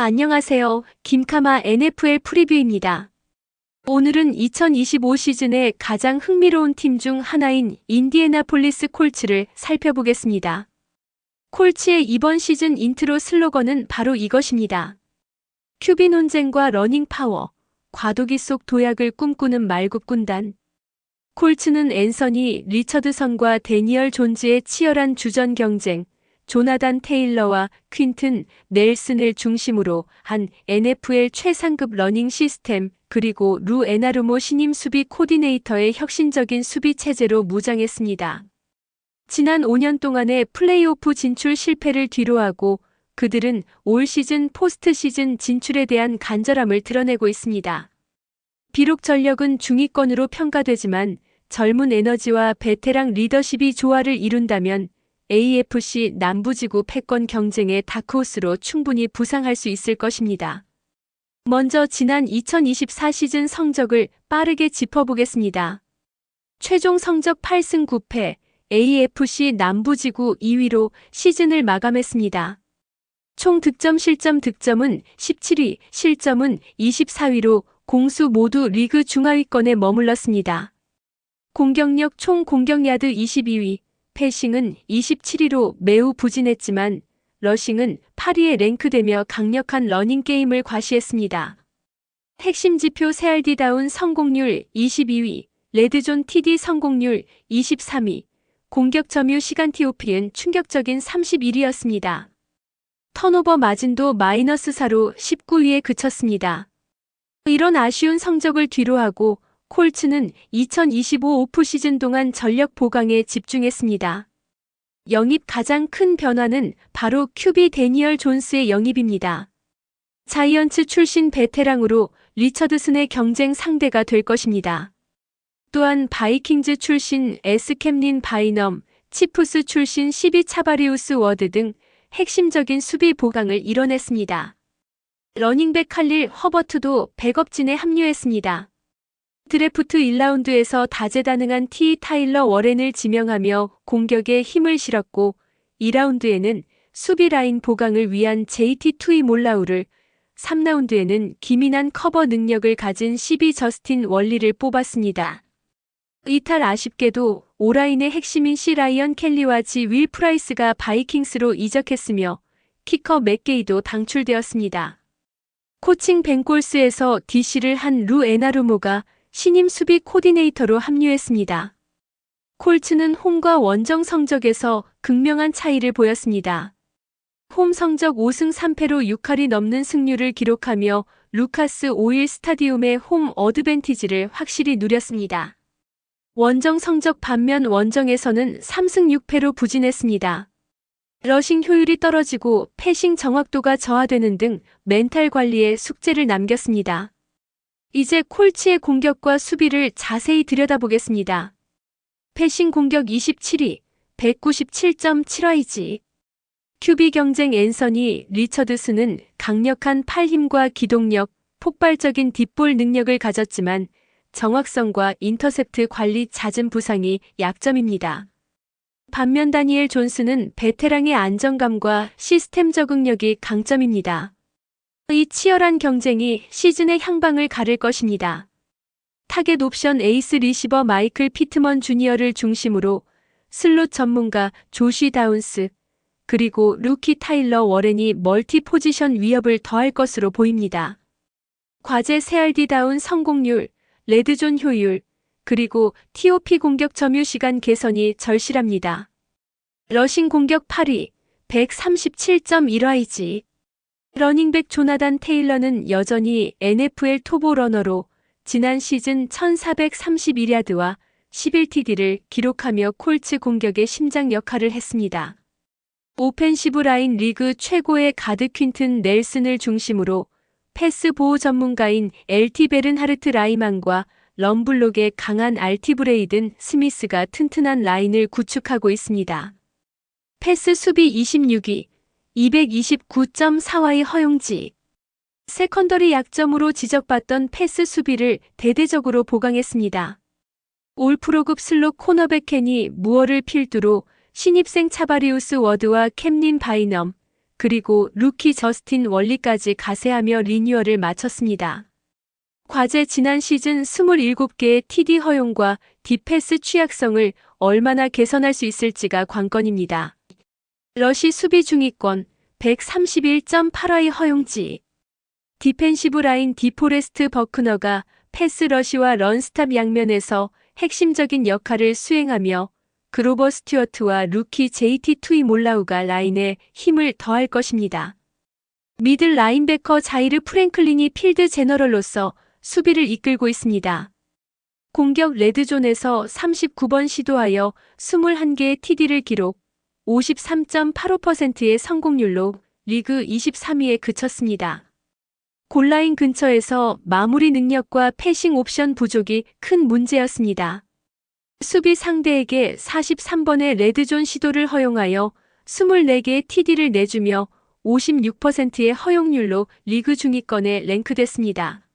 안녕하세요. 김카마 NFL 프리뷰입니다. 오늘은 2025 시즌의 가장 흥미로운 팀 중 하나인 인디애나폴리스 콜츠를 살펴보겠습니다. 콜츠의 이번 시즌 인트로 슬로건은 바로 이것입니다. QB 논쟁과 러닝 파워, 과도기 속 도약을 꿈꾸는 말굽군단. 콜츠는 앤서니 리처드선과 데니얼 존즈의 치열한 주전 경쟁, 조나단 테일러와 퀸튼 넬슨을 중심으로 한 NFL 최상급 러닝 시스템, 그리고 루 에나루모 신임 수비 코디네이터의 혁신적인 수비 체제로 무장했습니다. 지난 5년 동안의 플레이오프 진출 실패를 뒤로하고 그들은 올 시즌 포스트 시즌 진출에 대한 간절함을 드러내고 있습니다. 비록 전력은 중위권으로 평가되지만 젊은 에너지와 베테랑 리더십이 조화를 이룬다면 AFC 남부지구 패권 경쟁의 다크호스로 충분히 부상할 수 있을 것입니다. 먼저 지난 2024 시즌 성적을 빠르게 짚어보겠습니다. 최종 성적 8승 9패, AFC 남부지구 2위로 시즌을 마감했습니다. 총 득점 실점 득점은 17위, 실점은 24위로 공수 모두 리그 중하위권에 머물렀습니다. 공격력 총 공격야드 22위, 패싱은 27위로 매우 부진했지만 러싱은 8위에 랭크되며 강력한 러닝 게임을 과시했습니다. 핵심 지표 CRD다운 성공률 22위, 레드존 TD 성공률 23위, 공격 점유 시간 TOP는 충격적인 31위였습니다. 턴오버 마진도 -4로 19위에 그쳤습니다. 이런 아쉬운 성적을 뒤로하고 콜츠는 2025 오프 시즌 동안 전력 보강에 집중했습니다. 영입 가장 큰 변화는 바로 QB 데니얼 존스의 영입입니다. 자이언츠 출신 베테랑으로 리처드슨의 경쟁 상대가 될 것입니다. 또한 바이킹즈 출신 에스캠린 바이넘, 치프스 출신 시비 차바리우스 워드 등 핵심적인 수비 보강을 이뤄냈습니다. 러닝백 칼릴 허버트도 백업진에 합류했습니다. 드래프트 1라운드에서 다재다능한 T 타일러 워렌을 지명하며 공격에 힘을 실었고 2라운드에는 수비 라인 보강을 위한 JT 투이 몰라우를, 3라운드에는 기민한 커버 능력을 가진 CB 저스틴 월리를 뽑았습니다. 이탈 아쉽게도 오라인의 핵심인 C 라이언 켈리와 G 윌 프라이스가 바이킹스로 이적했으며 키커 맥게이도 당출되었습니다. 코칭 벤골스에서 DC를 한 루 에나루모가 신임 수비 코디네이터로 합류했습니다. 콜츠는 홈과 원정 성적에서 극명한 차이를 보였습니다. 홈 성적 5승 3패로 6할이 넘는 승률을 기록하며 루카스 오일 스타디움의 홈 어드밴티지를 확실히 누렸습니다. 원정 성적 반면 원정에서는 3승 6패로 부진했습니다. 러싱 효율이 떨어지고 패싱 정확도가 저하되는 등 멘탈 관리에 숙제를 남겼습니다. 이제 콜츠의 공격과 수비를 자세히 들여다보겠습니다. 패싱 공격 27위, 197.7YG. QB 경쟁 앤서니 리처드슨은 강력한 팔힘과 기동력, 폭발적인 딥볼 능력을 가졌지만 정확성과 인터셉트 관리 잦은 부상이 약점입니다. 반면 다니엘 존스는 베테랑의 안정감과 시스템 적응력이 강점입니다. 이 치열한 경쟁이 시즌의 향방을 가를 것입니다. 타겟 옵션 에이스 리시버 마이클 피트먼 주니어를 중심으로 슬롯 전문가 조시 다운스, 그리고 루키 타일러 워렌이 멀티 포지션 위협을 더할 것으로 보입니다. 과제 CRD다운 성공률, 레드존 효율, 그리고 TOP 공격 점유 시간 개선이 절실합니다. 러싱 공격 8위, 137.1YG. 러닝백 조나단 테일러는 여전히 NFL 토보 러너로 지난 시즌 1431야드와 11TD를 기록하며 콜츠 공격의 심장 역할을 했습니다. 오펜시브 라인 리그 최고의 가드 퀸튼 넬슨을 중심으로 패스 보호 전문가인 LT 베른하르트 라이만과 럼블록의 강한 알티 브레이든 스미스가 튼튼한 라인을 구축하고 있습니다. 패스 수비 26위, 229.4Y 허용지. 세컨더리 약점으로 지적받던 패스 수비를 대대적으로 보강했습니다. 올 프로급 슬롯 코너백 켄이 무어를 필두로 신입생 차바리우스 워드와 캠린 바이넘, 그리고 루키 저스틴 월리까지 가세하며 리뉴얼을 마쳤습니다. 과제 지난 시즌 27개의 TD 허용과 딥패스 취약성을 얼마나 개선할 수 있을지가 관건입니다. 러시 수비 중위권 131.8화의 허용지. 디펜시브 라인 디포레스트 버크너가 패스 러시와 런스탑 양면에서 핵심적인 역할을 수행하며 그로버 스튜어트와 루키 JT 투이몰라우가 라인에 힘을 더할 것입니다. 미들 라인베커 자이르 프랭클린이 필드 제너럴로서 수비를 이끌고 있습니다. 공격 레드존에서 39번 시도하여 21개의 TD를 기록, 53.85%의 성공률로 리그 23위에 그쳤습니다. 골라인 근처에서 마무리 능력과 패싱 옵션 부족이 큰 문제였습니다. 수비 상대에게 43번의 레드존 시도를 허용하여 24개의 TD를 내주며 56%의 허용률로 리그 중위권에 랭크됐습니다.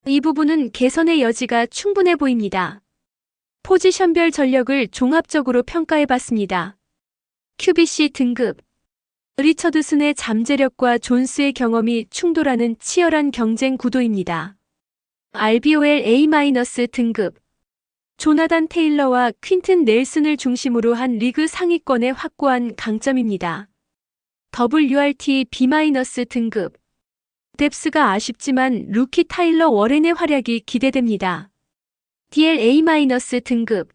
이 부분은 개선의 여지가 충분해 보입니다. 포지션별 전력을 종합적으로 평가해봤습니다. QBC 등급. 리처드슨의 잠재력과 존스의 경험이 충돌하는 치열한 경쟁 구도입니다. RBOL A- 등급. 조나단 테일러와 퀸튼 넬슨을 중심으로 한 리그 상위권의 확고한 강점입니다. WRT B- 등급. 뎁스가 아쉽지만 루키 타일러 워렌의 활약이 기대됩니다. DLA- 등급.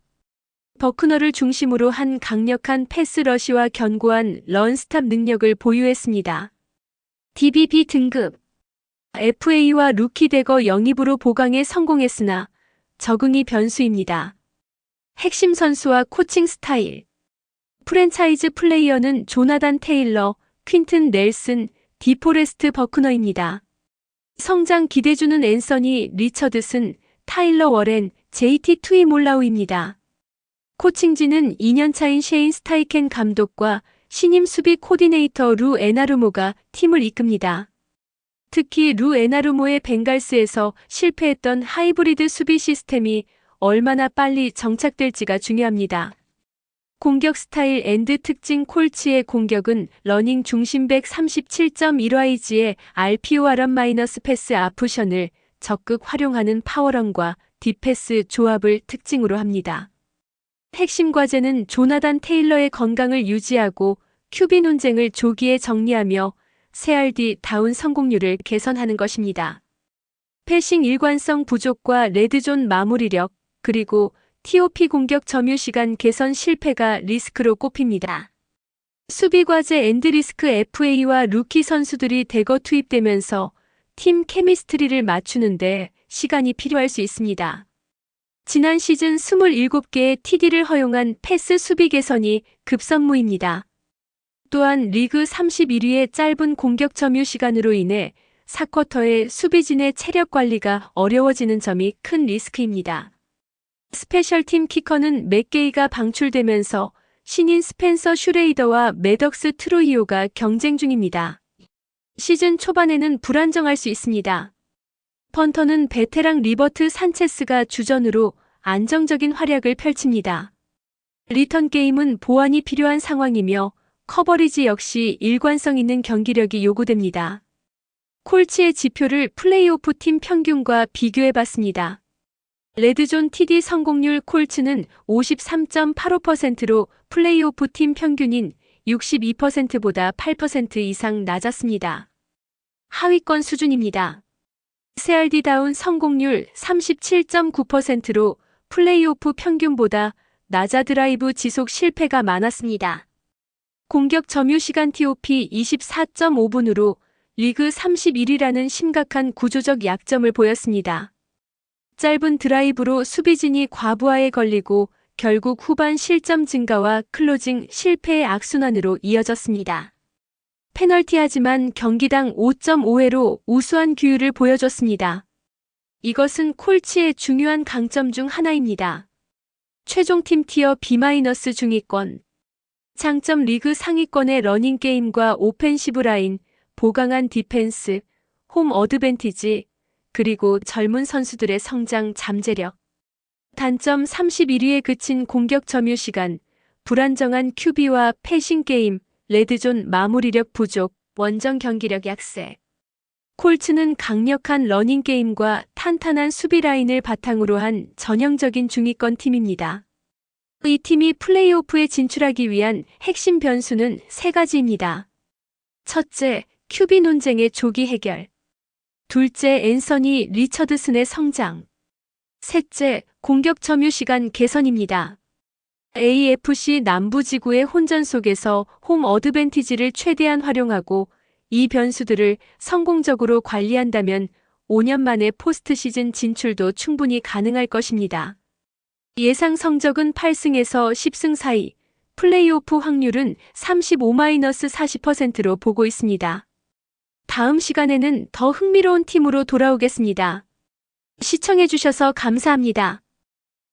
버크너를 중심으로 한 강력한 패스 러시와 견고한 런스탑 능력을 보유했습니다. DBB 등급. FA와 루키 대거 영입으로 보강에 성공했으나 적응이 변수입니다. 핵심 선수와 코칭 스타일. 프랜차이즈 플레이어는 조나단 테일러, 퀸튼 넬슨, 디포레스트 버크너입니다. 성장 기대주는 앤서니 리처드슨, 타일러 워렌, JT 투이몰라우입니다. 코칭진은 2년차인 셰인 스타이켄 감독과 신임 수비 코디네이터 루 에나루모가 팀을 이끕니다. 특히 루 에나루모의 벵갈스에서 실패했던 하이브리드 수비 시스템이 얼마나 빨리 정착될지가 중요합니다. 공격 스타일 앤드 특징. 콜츠의 공격은 러닝 중심 137.1yg의 RPO 패스 아프션을 적극 활용하는 파워런과 딥패스 조합을 특징으로 합니다. 핵심 과제는 조나단 테일러의 건강을 유지하고 QB 논쟁을 조기에 정리하며 CRD 다운 성공률을 개선하는 것입니다. 패싱 일관성 부족과 레드존 마무리력, 그리고 TOP 공격 점유 시간 개선 실패가 리스크로 꼽힙니다. 수비 과제 앤드 리스크. FA와 루키 선수들이 대거 투입되면서 팀 케미스트리를 맞추는데 시간이 필요할 수 있습니다. 지난 시즌 27개의 TD를 허용한 패스 수비 개선이 급선무입니다. 또한 리그 31위의 짧은 공격 점유 시간으로 인해 4쿼터의 수비진의 체력 관리가 어려워지는 점이 큰 리스크입니다. 스페셜팀 키커는 맥게이가 방출되면서 신인 스펜서 슈레이더와 매덕스 트루이오가 경쟁 중입니다. 시즌 초반에는 불안정할 수 있습니다. 펀터는 베테랑 리버트 산체스가 주전으로 안정적인 활약을 펼칩니다. 리턴 게임은 보완이 필요한 상황이며 커버리지 역시 일관성 있는 경기력이 요구됩니다. 콜츠의 지표를 플레이오프 팀 평균과 비교해봤습니다. 레드존 TD 성공률. 콜츠는 53.85%로 플레이오프 팀 평균인 62%보다 8% 이상 낮았습니다. 하위권 수준입니다. CRD 다운 성공률 37.9%로 플레이오프 평균보다 낮아. 드라이브 지속 실패가 많았습니다. 공격 점유 시간 TOP 24.5분으로 리그 31위라는 심각한 구조적 약점을 보였습니다. 짧은 드라이브로 수비진이 과부하에 걸리고 결국 후반 실점 증가와 클로징 실패의 악순환으로 이어졌습니다. 페널티하지만 경기당 5.5회로 우수한 규율을 보여줬습니다. 이것은 콜츠의 중요한 강점 중 하나입니다. 최종 팀 티어 B- 중위권. 장점 리그 상위권의 러닝 게임과 오펜시브 라인, 보강한 디펜스, 홈 어드밴티지, 그리고 젊은 선수들의 성장 잠재력. 단점 31위에 그친 공격 점유 시간, 불안정한 QB와 패싱 게임, 레드존 마무리력 부족, 원정 경기력 약세. 콜츠는 강력한 러닝 게임과 탄탄한 수비 라인을 바탕으로 한 전형적인 중위권 팀입니다. 이 팀이 플레이오프에 진출하기 위한 핵심 변수는 세 가지입니다. 첫째, QB 논쟁의 조기 해결. 둘째, 앤서니 리처드슨의 성장. 셋째, 공격 점유 시간 개선입니다. AFC 남부지구의 혼전 속에서 홈 어드밴티지를 최대한 활용하고 이 변수들을 성공적으로 관리한다면 5년 만에 포스트 시즌 진출도 충분히 가능할 것입니다. 예상 성적은 8승에서 10승 사이, 플레이오프 확률은 35-40%로 보고 있습니다. 다음 시간에는 더 흥미로운 팀으로 돌아오겠습니다. 시청해주셔서 감사합니다.